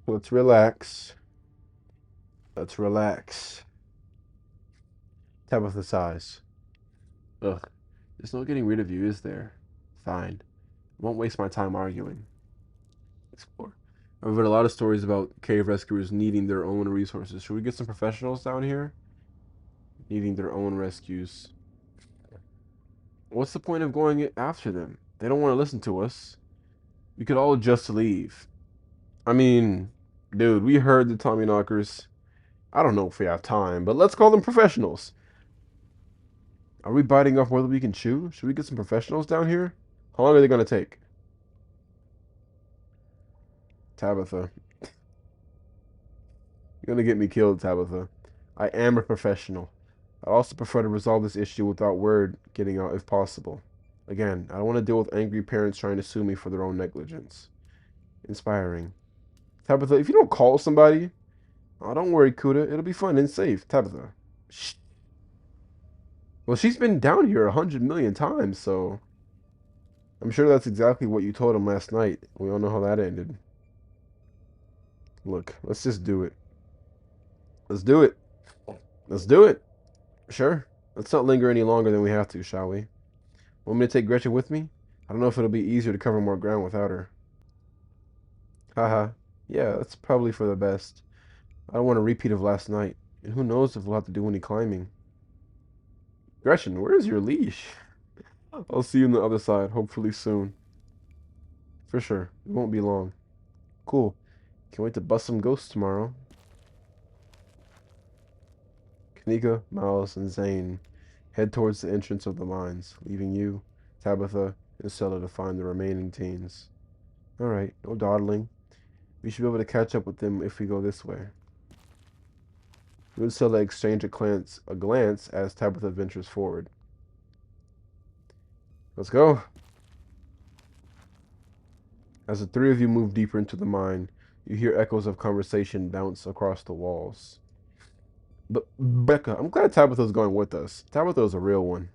Let's relax. Let's relax. Tabitha sighs. Ugh. There's no getting rid of you, is there? Fine. I won't waste my time arguing. Explore. I've read a lot of stories about cave rescuers needing their own resources. Should we get some professionals down here? Needing their own rescues. What's the point of going after them? They don't want to listen to us. We could all just leave. I mean, dude, we heard the Tommy Knockers. I don't know if we have time, but let's call them professionals. Are we biting off more than we can chew? Should we get some professionals down here? How long are they going to take? Tabitha. You're going to get me killed, Tabitha. I am a professional. I also prefer to resolve this issue without word getting out if possible. Again, I don't want to deal with angry parents trying to sue me for their own negligence. Inspiring. Tabitha, if you don't call somebody, oh, don't worry, Kuda. It'll be fun and safe. Tabitha. Shh. Well, she's been down here 100 million times, so I'm sure that's exactly what you told him last night. We all know how that ended. Look, let's just do it. Let's do it. Let's do it. Sure. Let's not linger any longer than we have to, shall we? Want me to take Gretchen with me? I don't know if it'll be easier to cover more ground without her. Haha. Yeah, that's probably for the best. I don't want a repeat of last night. And who knows if we'll have to do any climbing. Gretchen, where is your leash? I'll see you on the other side, hopefully soon. For sure. It won't be long. Cool. Can't wait to bust some ghosts tomorrow. Kanika, Miles, and Zane head towards the entrance of the mines, leaving you, Tabitha, and Stella to find the remaining teens. Alright, no dawdling. We should be able to catch up with them if we go this way. You and Stella exchange a glance as Tabitha ventures forward. Let's go. As the three of you move deeper into the mine, you hear echoes of conversation bounce across the walls. But Becca, I'm glad Tabitha's going with us. Tabitha's a real one.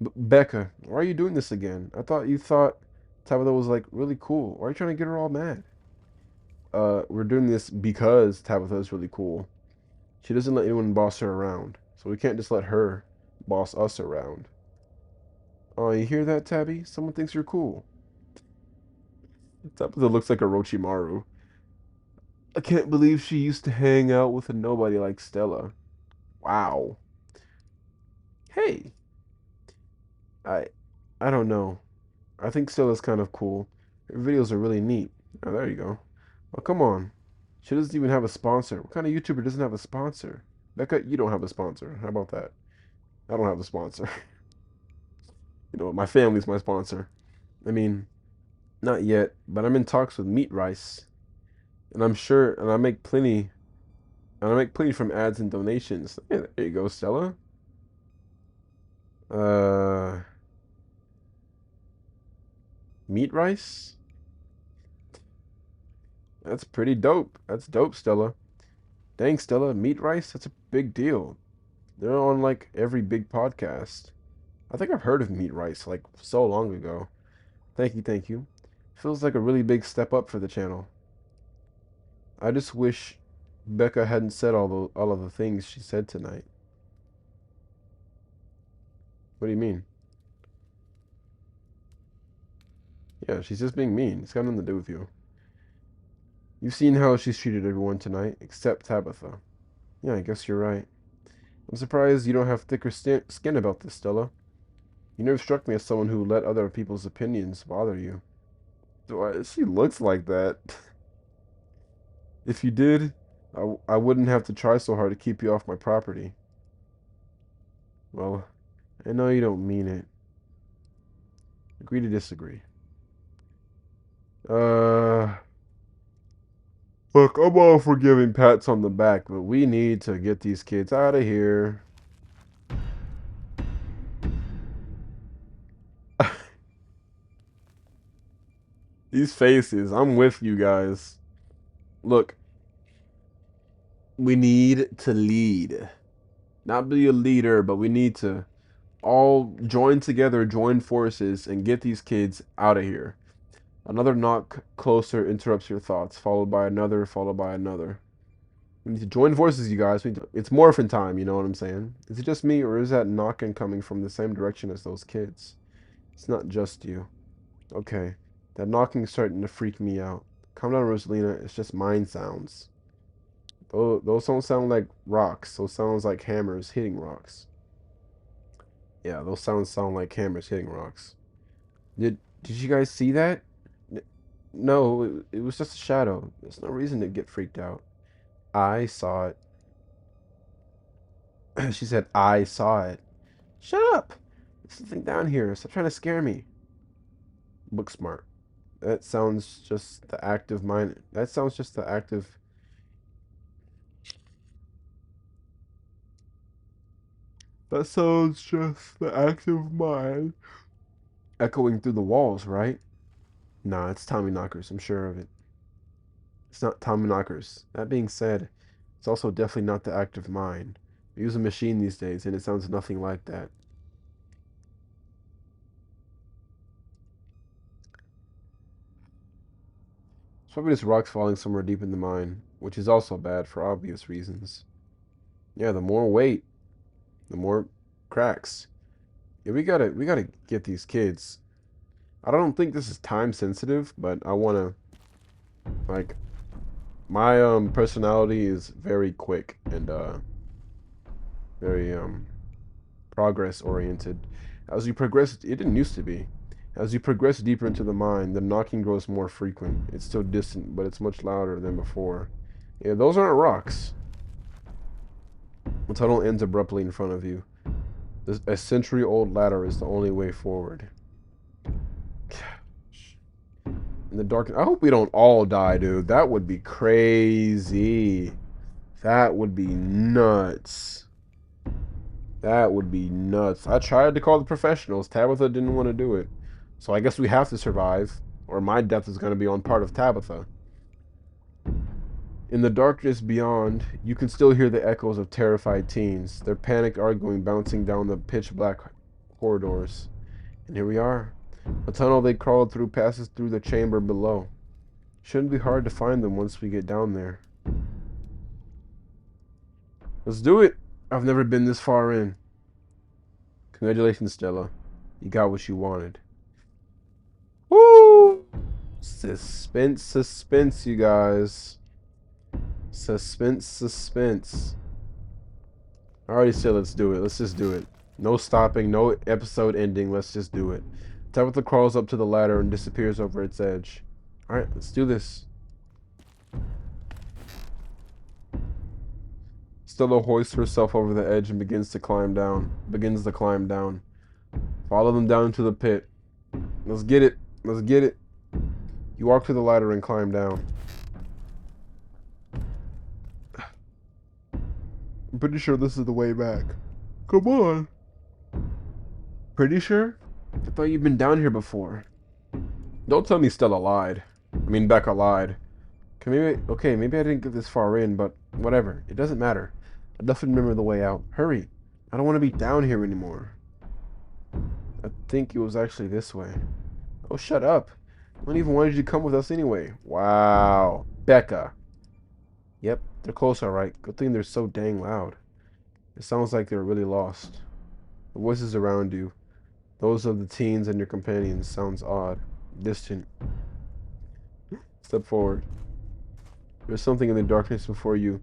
But Becca, why are you doing this again? I thought you thought Tabitha was like really cool. Why are you trying to get her all mad? We're doing this because Tabitha is really cool. She doesn't let anyone boss her around, so we can't just let her boss us around. Oh, you hear that, Tabby? Someone thinks you're cool. Tabitha looks like a Orochimaru. I can't believe she used to hang out with a nobody like Stella. Wow. Hey, I I don't know. I think Stella's kind of cool. Her videos are really neat. Oh, there you go. Oh, come on. She doesn't even have a sponsor. What kind of YouTuber doesn't have a sponsor? Becca, you don't have a sponsor. How about that? I don't have a sponsor. You know, my family's my sponsor. I mean, not yet, but I'm in talks with Meat Rice, and I'm sure, and I make plenty from ads and donations. Hey, there you go, Stella. Uh, Meat Rice? That's pretty dope. That's dope, Stella. Dang, Stella, Meat Rice? That's a big deal. They're on like every big podcast. I think I've heard of Meat Rice like so long ago. Thank you, thank you. Feels like a really big step up for the channel. I just wish Becca hadn't said all of the things she said tonight. What do you mean? Yeah, she's just being mean. It's got nothing to do with you. You've seen how she's treated everyone tonight, except Tabitha. Yeah, I guess you're right. I'm surprised you don't have thicker skin about this, Stella. You never struck me as someone who let other people's opinions bother you. She looks like that. If you did, I wouldn't have to try so hard to keep you off my property. Well, I know you don't mean it. Agree to disagree. Uh, Look, I'm all for giving pats on the back, but we need to get these kids out of here. These faces, I'm with you guys. Look, we need to lead. Not be a leader, but we need to all join together, join forces, and get these kids out of here. Another knock closer interrupts your thoughts, followed by another, followed by another. We need to join forces, you guys. It's morphin' time, you know what I'm saying? Is it just me, or is that knocking coming from the same direction as those kids? It's not just you. Okay, that knocking is starting to freak me out. Calm down, Rosalina. It's just mind sounds. Those don't sound like rocks. Those sounds like hammers hitting rocks. Yeah, those sounds sound like hammers hitting rocks. Did you guys see that? No, it was just a shadow. There's no reason to get freaked out. I saw it. She said, I saw it. Shut up! There's something down here. Stop trying to scare me. Book smart. That sounds just the active mind. That sounds just the active. That sounds just the active mind. Echoing through the walls, right? Nah, it's Tommy Knockers. I'm sure of it. It's not Tommy Knockers. That being said, it's also definitely not the active mind. We use a machine these days, and it sounds nothing like that. It's probably just rocks falling somewhere deep in the mine, which is also bad for obvious reasons. Yeah, the more weight, the more cracks. Yeah, we gotta get these kids. I don't think this is time sensitive, but I wanna like my personality is very quick and very progress oriented. As you progress, it didn't used to be. As you progress deeper into the mine, the knocking grows more frequent. It's still distant, but it's much louder than before. Yeah, those aren't rocks. The tunnel ends abruptly in front of you. A century-old ladder is the only way forward. In the dark, I hope we don't all die, dude. That would be crazy. That would be nuts. That would be nuts. I tried to call the professionals. Tabitha didn't want to do it. So I guess we have to survive, or my death is going to be on part of Tabitha. In the darkness beyond, you can still hear the echoes of terrified teens, their panicked arguing bouncing down the pitch-black corridors. And here we are. The tunnel they crawled through passes through the chamber below. Shouldn't be hard to find them once we get down there. Let's do it! I've never been this far in. Congratulations, Stella. You got what you wanted. Woo! Suspense, suspense, you guys. Suspense, suspense. I already said let's do it. Let's just do it. No stopping, no episode ending. Let's just do it. Tabitha crawls up to the ladder and disappears over its edge. Alright, let's do this. Stella hoists herself over the edge and begins to climb down. Follow them down into the pit. Let's get it. Let's get it. You walk to the ladder and climb down. I'm pretty sure this is the way back. Come on. Pretty sure? I thought you'd been down here before. Don't tell me Stella lied. I mean, Becca lied. Okay, maybe I didn't get this far in, but whatever. It doesn't matter. I definitely remember the way out. Hurry. I don't want to be down here anymore. I think it was actually this way. Oh, shut up. I don't even wanted you to come with us anyway. Wow. Becca. Yep, they're close, alright. Good thing they're so dang loud. It sounds like they're really lost. The voices around you, those of the teens and your companions, sounds odd, distant. Step forward. There's something in the darkness before you.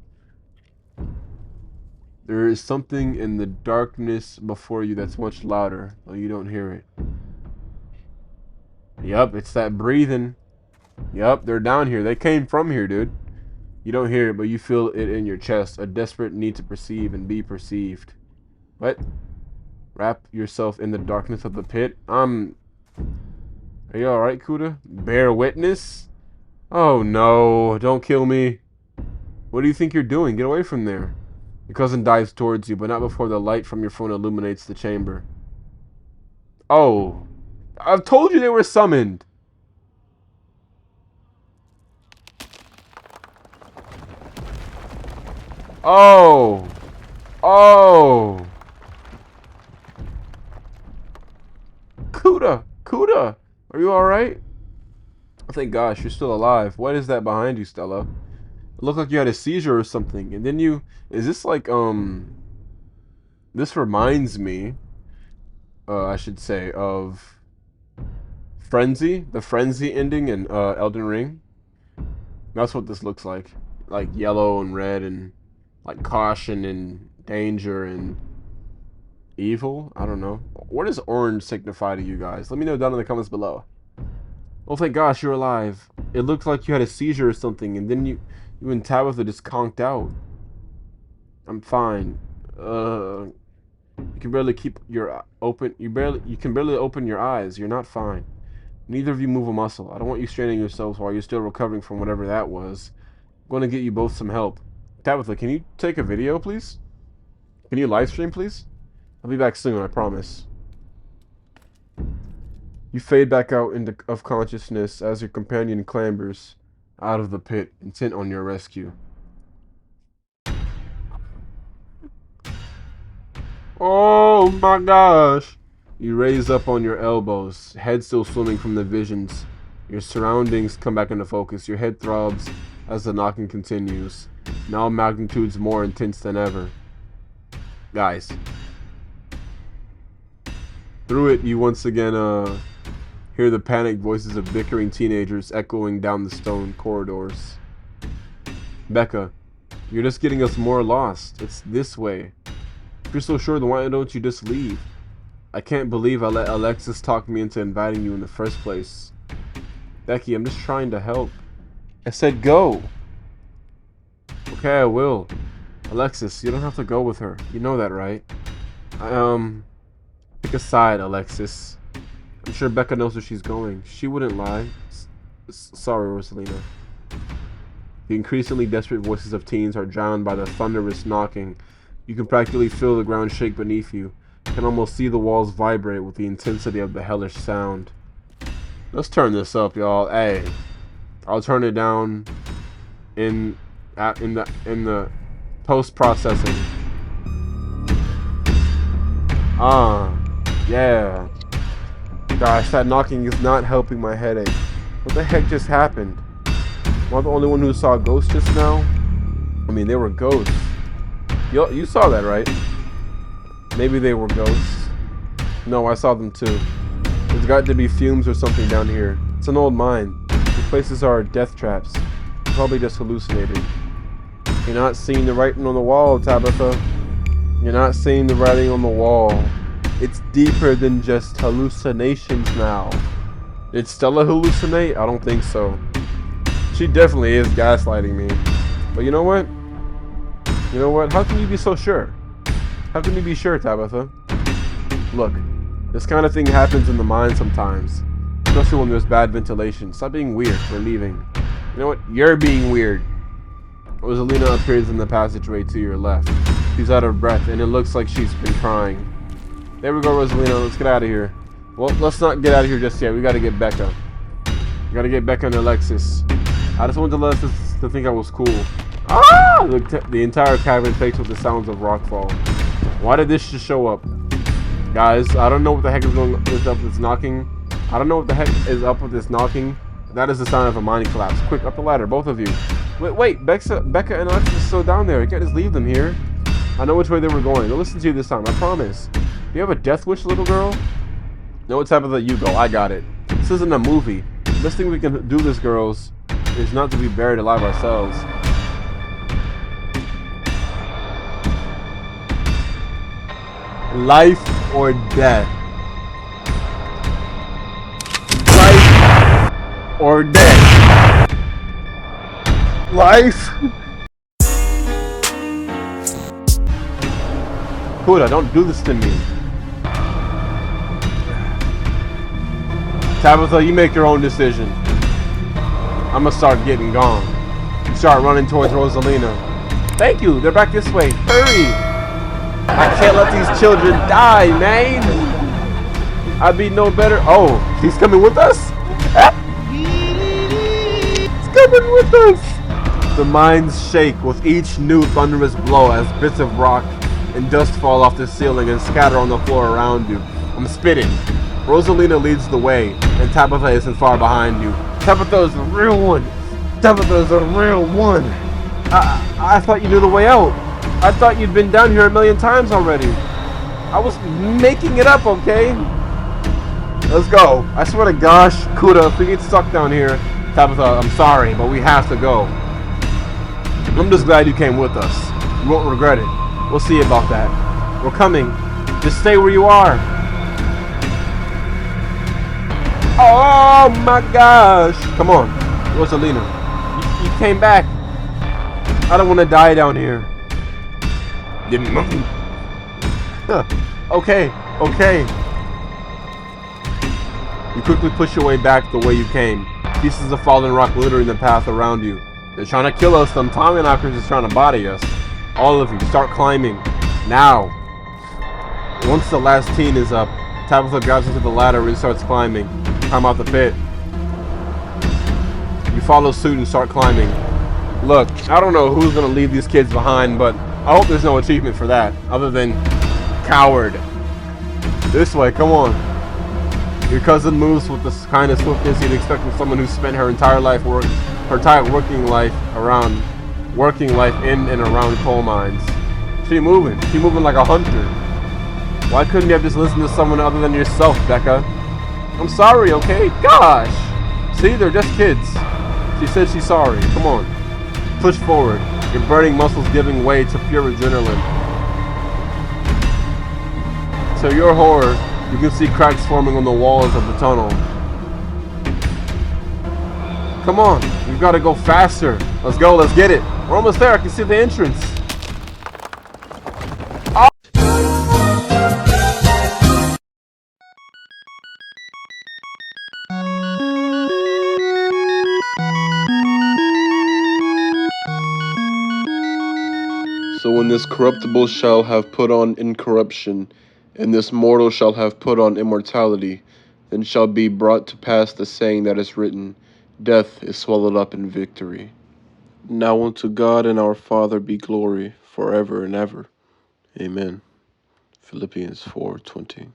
There is something in the darkness before you that's much louder, though you don't hear it. Yup, it's that breathing. Yup, they're down here. They came from here, dude. You don't hear it, but you feel it in your chest. A desperate need to perceive and be perceived. What? Wrap yourself in the darkness of the pit. Are you alright, Kuda? Bear witness? Oh no, don't kill me. What do you think you're doing? Get away from there. Your cousin dives towards you, but not before the light from your phone illuminates the chamber. Oh. I've told you they were summoned. Oh. Oh. Kuda. Kuda. Are you alright? Thank gosh, you're still alive. What is that behind you, Stella? It looked like you had a seizure or something. And then you... Is this like, This reminds me, I should say, of... Frenzy? The Frenzy ending in, Elden Ring. That's what this looks like. Like yellow and red and... Like caution and danger and... Evil? I don't know. What does orange signify to you guys? Let me know down in the comments below. Oh, thank gosh, you're alive. It looked like you had a seizure or something, and then you and Tabitha just conked out. I'm fine. You can barely keep your open. You can barely open your eyes. You're not fine. Neither of you move a muscle. I don't want you straining yourselves while you're still recovering from whatever that was. I'm going to get you both some help. Tabitha, can you take a video, please? Can you live stream, please? I'll be back soon, I promise. You fade back out of consciousness as your companion clambers out of the pit, intent on your rescue. Oh my gosh! You raise up on your elbows, head still swimming from the visions. Your surroundings come back into focus. Your head throbs as the knocking continues, now magnitudes more intense than ever. Guys. Through it, you once again, hear the panicked voices of bickering teenagers echoing down the stone corridors. Becca, you're just getting us more lost. It's this way. If you're so sure, then why don't you just leave? I can't believe I let Alexis talk me into inviting you in the first place. Becky, I'm just trying to help. I said go. Okay, I will. Alexis, you don't have to go with her. You know that, right? Pick a side, Alexis. I'm sure Becca knows where she's going. She wouldn't lie. Sorry, Rosalina. The increasingly desperate voices of teens are drowned by the thunderous knocking. You can practically feel the ground shake beneath you. You can almost see the walls vibrate with the intensity of the hellish sound. Let's turn this up, y'all. Hey, I'll turn it down in the post-processing. Yeah. Gosh, that knocking is not helping my headache. What the heck just happened? Am I the only one who saw ghosts just now? I mean, they were ghosts. You saw that, right? Maybe they were ghosts. No, I saw them too. There's got to be fumes or something down here. It's an old mine. These places are death traps. Probably just hallucinated. You're not seeing the writing on the wall, Tabitha. You're not seeing the writing on the wall. It's deeper than just hallucinations now. Did Stella hallucinate? I don't think so. She definitely is gaslighting me. But you know what? You know what? How can you be so sure? How can you be sure, Tabitha? Look, this kind of thing happens in the mind sometimes. Especially when there's bad ventilation. Stop being weird. We're leaving. You know what? You're being weird. Rosalina appears in the passageway to your left. She's out of breath, and it looks like she's been crying. There we go, Rosalina. Let's get out of here. Well, let's not get out of here just yet. We gotta get Becca. We gotta get Becca and Alexis. I just wanted to let us to think I was cool. Ah! The entire cavern fakes with the sounds of rockfall. Why did this just show up? Guys, I don't know what the heck is up with this knocking. I don't know what the heck is up with this knocking. That is the sign of a mining collapse. Quick, up the ladder, both of you. Wait, Becca and Alexis are still down there. You can't just leave them here. I know which way they were going. They'll listen to you this time, I promise. Do you have a death wish, little girl? No, what type of that you go? I got it. This isn't a movie. The best thing we can do this, girls, is not to be buried alive ourselves. Life or death. Life or death. Life. Huda, don't do this to me. Tabitha, you make your own decision. I'm gonna start getting gone. Start running towards Rosalina. Thank you, they're back this way. Hurry! I can't let these children die, man! I'd be no better. Oh, he's coming with us? He's coming with us! The mines shake with each new thunderous blow as bits of rock and dust fall off the ceiling and scatter on the floor around you. I'm spitting. Rosalina leads the way, and Tabitha isn't far behind you. Tabitha's the real one. Tabitha's the real one. I thought you knew the way out. I thought you'd been down here a million times already. I was making it up, okay? Let's go. I swear to gosh, Kuda, if we get stuck down here, Tabitha, I'm sorry, but we have to go. I'm just glad you came with us. You won't regret it. We'll see about that. We're coming. Just stay where you are. Oh my gosh. Come on. Rosalina. You came back. I don't want to die down here. Didn't move. Okay. You quickly push your way back the way you came. Pieces of fallen rock littering the path around you. They're trying to kill us. Them Tommyknockers is trying to body us. All of you, start climbing. Now. Once the last teen is up, Tabitha grabs into the ladder and starts climbing. Climb out the pit. You follow suit and start climbing. Look, I don't know who's going to leave these kids behind, but I hope there's no achievement for that, other than coward. This way, come on. Your cousin moves with the kind of swiftness you'd expect from someone who spent her entire working life in and around coal mines. She's moving like a hunter. Why couldn't you have just listened to someone other than yourself, Becca? I'm sorry, okay? Gosh! See, they're just kids. She said she's sorry. Come on. Push forward. Your burning muscles giving way to pure adrenaline. To your horror, you can see cracks forming on the walls of the tunnel. Come on, you've got to go faster. Let's go, let's get it. We're almost there, I can see the entrance. Oh. So when this corruptible shall have put on incorruption, and this mortal shall have put on immortality, then shall be brought to pass the saying that is written, Death is swallowed up in victory. Now unto God and our Father be glory forever and ever. Amen. Philippians 4:20.